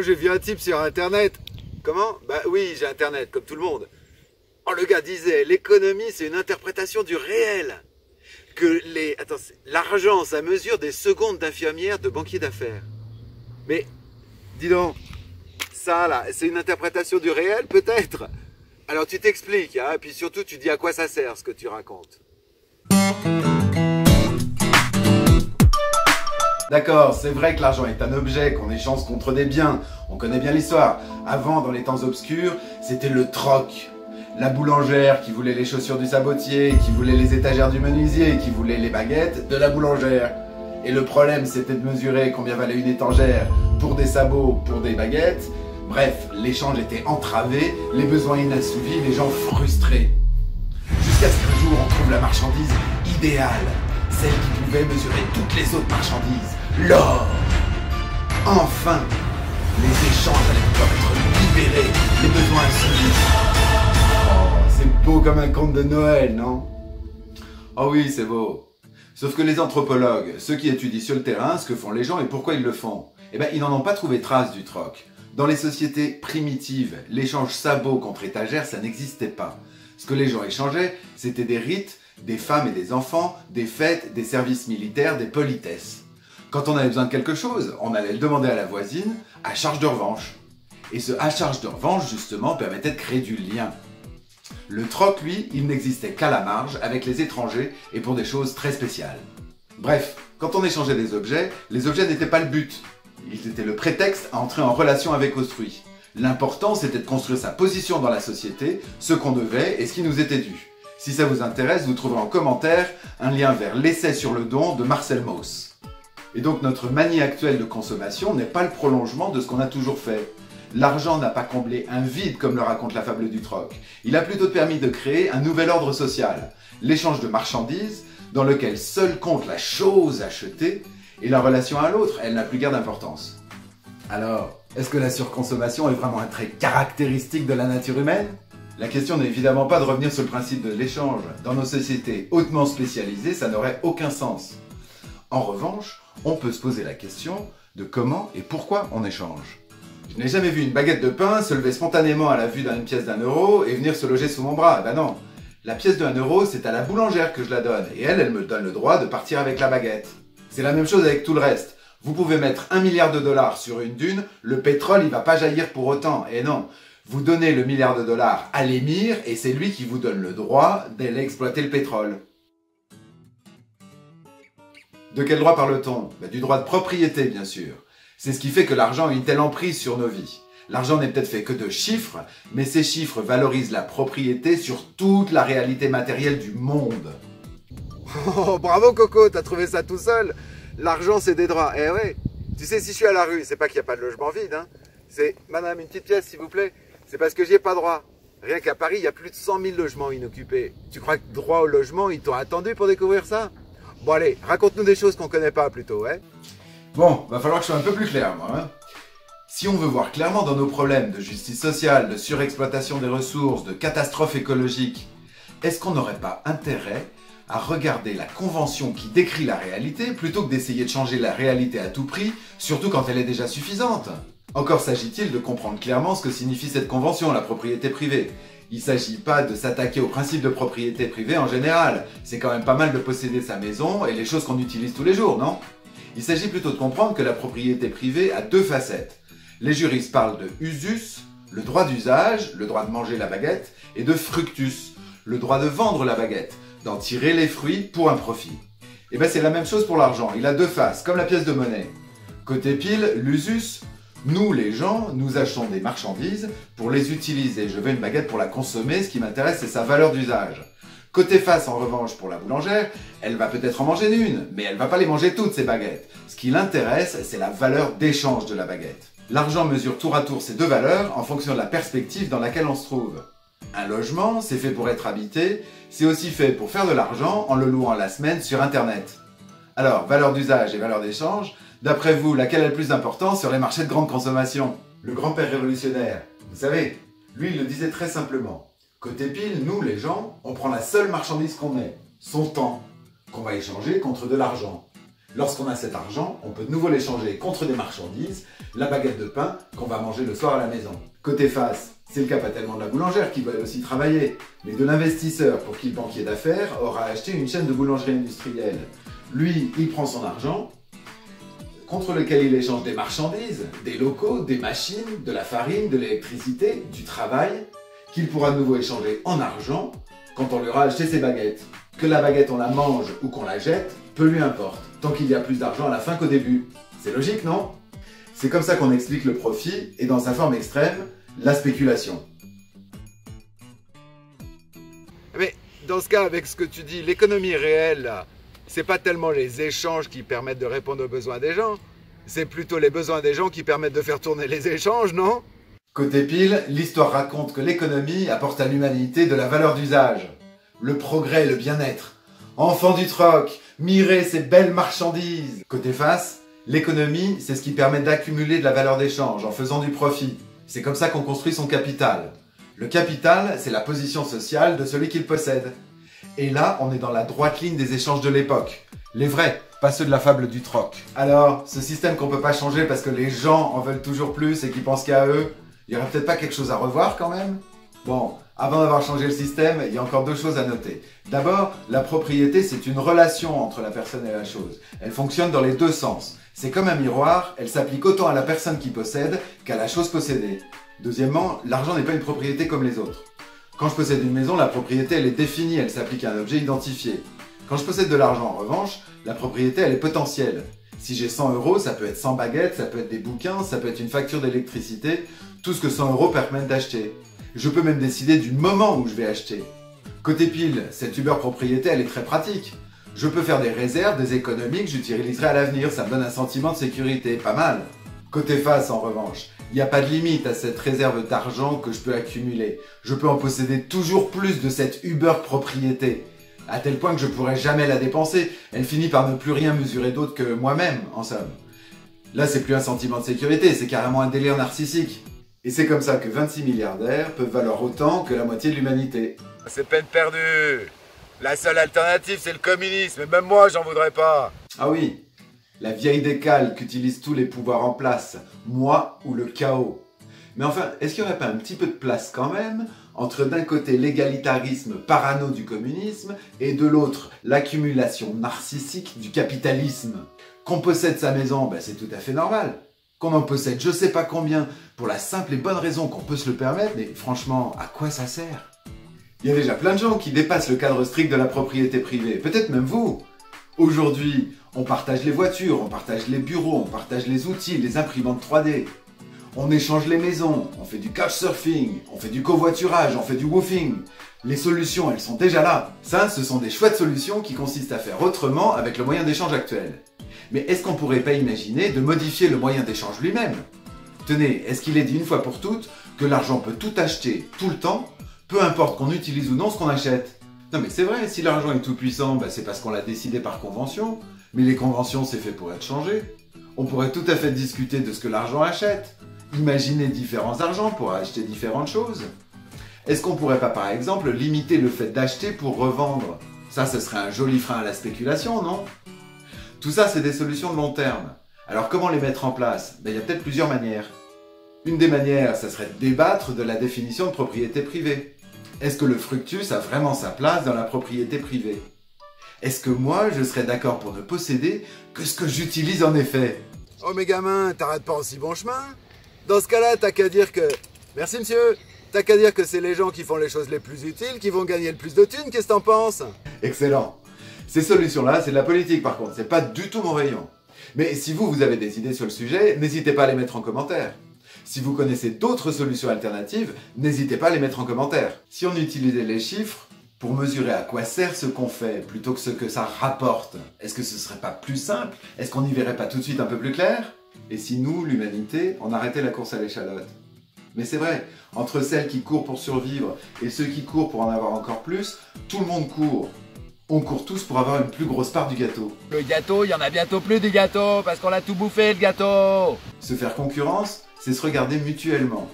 j'ai vu un type sur Internet. Comment? Bah oui, j'ai Internet, comme tout le monde. Oh, le gars disait, l'économie, c'est une interprétation du réel. Attends, l'argent, ça mesure des secondes d'infirmière de banquier d'affaires. Mais, dis donc, ça là, c'est une interprétation du réel, peut-être? Alors tu t'expliques, hein, et puis surtout tu dis à quoi ça sert ce que tu racontes. D'accord, c'est vrai que l'argent est un objet qu'on échange contre des biens. On connaît bien l'histoire. Avant, dans les temps obscurs, c'était le troc. La boulangère qui voulait les chaussures du sabotier, qui voulait les étagères du menuisier, qui voulait les baguettes de la boulangère. Et le problème, c'était de mesurer combien valait une étagère pour des sabots, pour des baguettes. Bref, l'échange était entravé, les besoins inassouvis, les gens frustrés. Jusqu'à ce qu'un jour, on trouve la marchandise idéale. Celle qui pouvait mesurer toutes les autres marchandises. L'or. Enfin, les échanges allaient pouvoir être libérés, les besoins assouvis. Oh, c'est beau comme un conte de Noël, non? Oh oui, c'est beau. Sauf que les anthropologues, ceux qui étudient sur le terrain ce que font les gens et pourquoi ils le font, eh ben, ils n'en ont pas trouvé trace du troc. Dans les sociétés primitives, l'échange sabot contre étagère, ça n'existait pas. Ce que les gens échangeaient, c'était des rites, des femmes et des enfants, des fêtes, des services militaires, des politesses. Quand on avait besoin de quelque chose, on allait le demander à la voisine, à charge de revanche. Et ce à charge de revanche, justement, permettait de créer du lien. Le troc, lui, il n'existait qu'à la marge, avec les étrangers, et pour des choses très spéciales. Bref, quand on échangeait des objets, les objets n'étaient pas le but. Ils étaient le prétexte à entrer en relation avec autrui. L'important, c'était de construire sa position dans la société, ce qu'on devait et ce qui nous était dû. Si ça vous intéresse, vous trouverez en commentaire un lien vers l'essai sur le don de Marcel Mauss. Et donc notre manie actuelle de consommation n'est pas le prolongement de ce qu'on a toujours fait. L'argent n'a pas comblé un vide comme le raconte la fable du troc. Il a plutôt permis de créer un nouvel ordre social, l'échange de marchandises, dans lequel seul compte la chose achetée, et la relation à l'autre, elle n'a plus guère d'importance. Alors, est-ce que la surconsommation est vraiment un trait caractéristique de la nature humaine? La question n'est évidemment pas de revenir sur le principe de l'échange. Dans nos sociétés hautement spécialisées, ça n'aurait aucun sens. En revanche, on peut se poser la question de comment et pourquoi on échange. Je n'ai jamais vu une baguette de pain se lever spontanément à la vue d'une pièce d'1 € et venir se loger sous mon bras. Ben non. La pièce de 1 €, c'est à la boulangère que je la donne, et elle me donne le droit de partir avec la baguette. C'est la même chose avec tout le reste. Vous pouvez mettre 1 milliard de dollars sur une dune, le pétrole il va pas jaillir pour autant, et non. Vous donnez le milliard de dollars à l'émir, et c'est lui qui vous donne le droit d'aller exploiter le pétrole. De quel droit parle-t-on? Du droit de propriété, bien sûr. C'est ce qui fait que l'argent a une telle emprise sur nos vies. L'argent n'est peut-être fait que de chiffres, mais ces chiffres valorisent la propriété sur toute la réalité matérielle du monde. Oh, bravo Coco, t'as trouvé ça tout seul. L'argent, c'est des droits. Eh ouais. Tu sais, si je suis à la rue, c'est pas qu'il n'y a pas de logement vide, hein. C'est, madame, une petite pièce, s'il vous plaît. C'est parce que j'y ai pas droit. Rien qu'à Paris, il y a plus de 100 000 logements inoccupés. Tu crois que droit au logement, ils t'ont attendu pour découvrir ça? Bon allez, raconte-nous des choses qu'on connaît pas plutôt, hein. Bon, va falloir que je sois un peu plus clair, moi, hein. Si on veut voir clairement dans nos problèmes de justice sociale, de surexploitation des ressources, de catastrophes écologiques, est-ce qu'on n'aurait pas intérêt à regarder la convention qui décrit la réalité plutôt que d'essayer de changer la réalité à tout prix, surtout quand elle est déjà suffisante? Encore s'agit-il de comprendre clairement ce que signifie cette convention, la propriété privée. Il ne s'agit pas de s'attaquer au principe de propriété privée en général. C'est quand même pas mal de posséder sa maison et les choses qu'on utilise tous les jours, non? Il s'agit plutôt de comprendre que la propriété privée a deux facettes. Les juristes parlent de usus, le droit d'usage, le droit de manger la baguette, et de fructus, le droit de vendre la baguette, d'en tirer les fruits pour un profit. Et bien c'est la même chose pour l'argent, il a deux faces, comme la pièce de monnaie. Côté pile, l'usus, nous les gens, nous achetons des marchandises pour les utiliser. Je veux une baguette pour la consommer, ce qui m'intéresse c'est sa valeur d'usage. Côté face, en revanche, pour la boulangère, elle va peut-être en manger une, mais elle va pas les manger toutes ces baguettes. Ce qui l'intéresse, c'est la valeur d'échange de la baguette. L'argent mesure tour à tour ces deux valeurs en fonction de la perspective dans laquelle on se trouve. Un logement, c'est fait pour être habité, c'est aussi fait pour faire de l'argent en le louant la semaine sur Internet. Alors, valeur d'usage et valeur d'échange, d'après vous, laquelle a le plus d'importance sur les marchés de grande consommation? Le grand-père révolutionnaire, vous savez, lui il le disait très simplement. Côté pile, nous les gens, on prend la seule marchandise qu'on ait, son temps, qu'on va échanger contre de l'argent. Lorsqu'on a cet argent, on peut de nouveau l'échanger contre des marchandises, la baguette de pain qu'on va manger le soir à la maison. Côté face, c'est le cas pas tellement de la boulangère qui va aussi travailler, mais de l'investisseur pour qui le banquier d'affaires aura acheté une chaîne de boulangerie industrielle. Lui, il prend son argent, contre lequel il échange des marchandises, des locaux, des machines, de la farine, de l'électricité, du travail, qu'il pourra de nouveau échanger en argent quand on lui aura acheté ses baguettes. Que la baguette on la mange ou qu'on la jette, peu lui importe, tant qu'il y a plus d'argent à la fin qu'au début. C'est logique, non? C'est comme ça qu'on explique le profit et dans sa forme extrême, la spéculation. Mais dans ce cas, avec ce que tu dis, l'économie réelle, là, c'est pas tellement les échanges qui permettent de répondre aux besoins des gens, c'est plutôt les besoins des gens qui permettent de faire tourner les échanges, non? Côté pile, l'histoire raconte que l'économie apporte à l'humanité de la valeur d'usage, le progrès et le bien-être. Enfant du troc, mirez ces belles marchandises. Côté face, l'économie, c'est ce qui permet d'accumuler de la valeur d'échange en faisant du profit. C'est comme ça qu'on construit son capital. Le capital, c'est la position sociale de celui qui le possède. Et là, on est dans la droite ligne des échanges de l'époque. Les vrais, pas ceux de la fable du troc. Alors, ce système qu'on peut pas changer parce que les gens en veulent toujours plus et qu'ils pensent qu'à eux, il y aurait peut-être pas quelque chose à revoir quand même? Bon, avant d'avoir changé le système, il y a encore deux choses à noter. D'abord, la propriété, c'est une relation entre la personne et la chose. Elle fonctionne dans les deux sens. C'est comme un miroir, elle s'applique autant à la personne qui possède qu'à la chose possédée. Deuxièmement, l'argent n'est pas une propriété comme les autres. Quand je possède une maison, la propriété elle est définie, elle s'applique à un objet identifié. Quand je possède de l'argent en revanche, la propriété elle est potentielle. Si j'ai 100 €, ça peut être 100 baguettes, ça peut être des bouquins, ça peut être une facture d'électricité, tout ce que 100 € permettent d'acheter. Je peux même décider du moment où je vais acheter. Côté pile, cette Uber propriété elle est très pratique. Je peux faire des réserves, des économies que j'utiliserai à l'avenir, ça me donne un sentiment de sécurité, pas mal. Côté face en revanche, il n'y a pas de limite à cette réserve d'argent que je peux accumuler. Je peux en posséder toujours plus de cette Uber propriété, à tel point que je pourrais jamais la dépenser. Elle finit par ne plus rien mesurer d'autre que moi-même, en somme. Là, c'est plus un sentiment de sécurité, c'est carrément un délire narcissique. Et c'est comme ça que 26 milliardaires peuvent valoir autant que la moitié de l'humanité. C'est peine perdue. La seule alternative, c'est le communisme, et même moi, j'en voudrais pas. Ah oui, la vieille décale qu'utilisent tous les pouvoirs en place, moi ou le chaos. Mais enfin, est-ce qu'il n'y aurait pas un petit peu de place quand même entre d'un côté l'égalitarisme parano du communisme et de l'autre l'accumulation narcissique du capitalisme? Qu'on possède sa maison, ben c'est tout à fait normal. Qu'on en possède je sais pas combien, pour la simple et bonne raison qu'on peut se le permettre, mais franchement, à quoi ça sert? Il y a déjà plein de gens qui dépassent le cadre strict de la propriété privée, peut-être même vous. Aujourd'hui, on partage les voitures, on partage les bureaux, on partage les outils, les imprimantes 3D. On échange les maisons, on fait du couchsurfing, on fait du covoiturage, on fait du woofing. Les solutions, elles sont déjà là. Ça, ce sont des chouettes solutions qui consistent à faire autrement avec le moyen d'échange actuel. Mais est-ce qu'on pourrait pas imaginer de modifier le moyen d'échange lui-même? Tenez, est-ce qu'il est dit une fois pour toutes que l'argent peut tout acheter, tout le temps, peu importe qu'on utilise ou non ce qu'on achète? Non mais c'est vrai, si l'argent est tout puissant, bah c'est parce qu'on l'a décidé par convention. Mais les conventions, c'est fait pour être changé. On pourrait tout à fait discuter de ce que l'argent achète. Imaginer différents argents pour acheter différentes choses. Est-ce qu'on pourrait pas par exemple limiter le fait d'acheter pour revendre? Ça, ce serait un joli frein à la spéculation, non? Tout ça, c'est des solutions de long terme. Alors comment les mettre en place? Ben, il y a peut-être plusieurs manières. Une des manières, ça serait de débattre de la définition de propriété privée. Est-ce que le fructus a vraiment sa place dans la propriété privée? Est-ce que moi, je serais d'accord pour ne posséder que ce que j'utilise en effet? Oh mes gamins, t'arrêtes pas en si bon chemin. Dans ce cas-là, t'as qu'à dire que... Merci monsieur. T'as qu'à dire que c'est les gens qui font les choses les plus utiles qui vont gagner le plus de thunes, qu'est-ce que t'en penses? Excellent. Ces solutions-là, c'est de la politique par contre, c'est pas du tout mon rayon. Mais si vous avez des idées sur le sujet, n'hésitez pas à les mettre en commentaire. Si vous connaissez d'autres solutions alternatives, n'hésitez pas à les mettre en commentaire. Si on utilisait les chiffres pour mesurer à quoi sert ce qu'on fait, plutôt que ce que ça rapporte, est-ce que ce serait pas plus simple? Est-ce qu'on n'y verrait pas tout de suite un peu plus clair? Et si nous, l'humanité, on arrêtait la course à l'échalote? Mais c'est vrai, entre celles qui courent pour survivre et ceux qui courent pour en avoir encore plus, tout le monde court. On court tous pour avoir une plus grosse part du gâteau. Le gâteau, il y en a bientôt plus du gâteau, parce qu'on a tout bouffé le gâteau. Se faire concurrence, c'est se regarder mutuellement.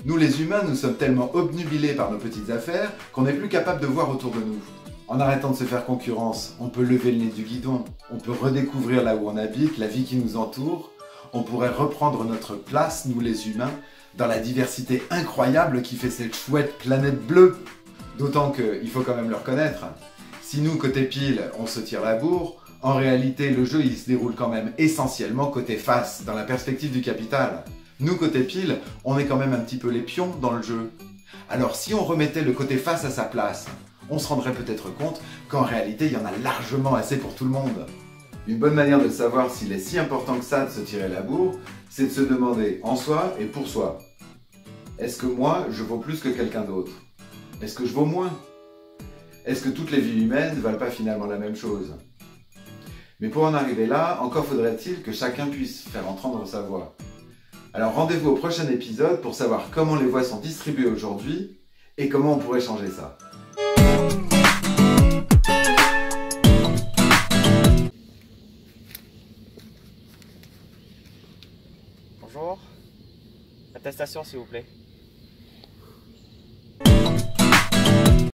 Nous les humains, nous sommes tellement obnubilés par nos petites affaires qu'on n'est plus capable de voir autour de nous. En arrêtant de se faire concurrence, on peut lever le nez du guidon, on peut redécouvrir là où on habite, la vie qui nous entoure, on pourrait reprendre notre place, nous les humains, dans la diversité incroyable qui fait cette chouette planète bleue. D'autant qu'il faut quand même le reconnaître, si nous, côté pile, on se tire la bourre, en réalité, le jeu il se déroule quand même essentiellement côté face, dans la perspective du capital. Nous, côté pile, on est quand même un petit peu les pions dans le jeu. Alors si on remettait le côté face à sa place, on se rendrait peut-être compte qu'en réalité, il y en a largement assez pour tout le monde. Une bonne manière de savoir s'il est si important que ça de se tirer la bourre, c'est de se demander en soi et pour soi. Est-ce que moi, je vaux plus que quelqu'un d'autre? Est-ce que je vaux moins? Est-ce que toutes les vies humaines ne valent pas finalement la même chose? Mais pour en arriver là, encore faudrait-il que chacun puisse faire entendre sa voix. Alors rendez-vous au prochain épisode pour savoir comment les voix sont distribuées aujourd'hui et comment on pourrait changer ça. Bonjour. Attestation s'il vous plaît.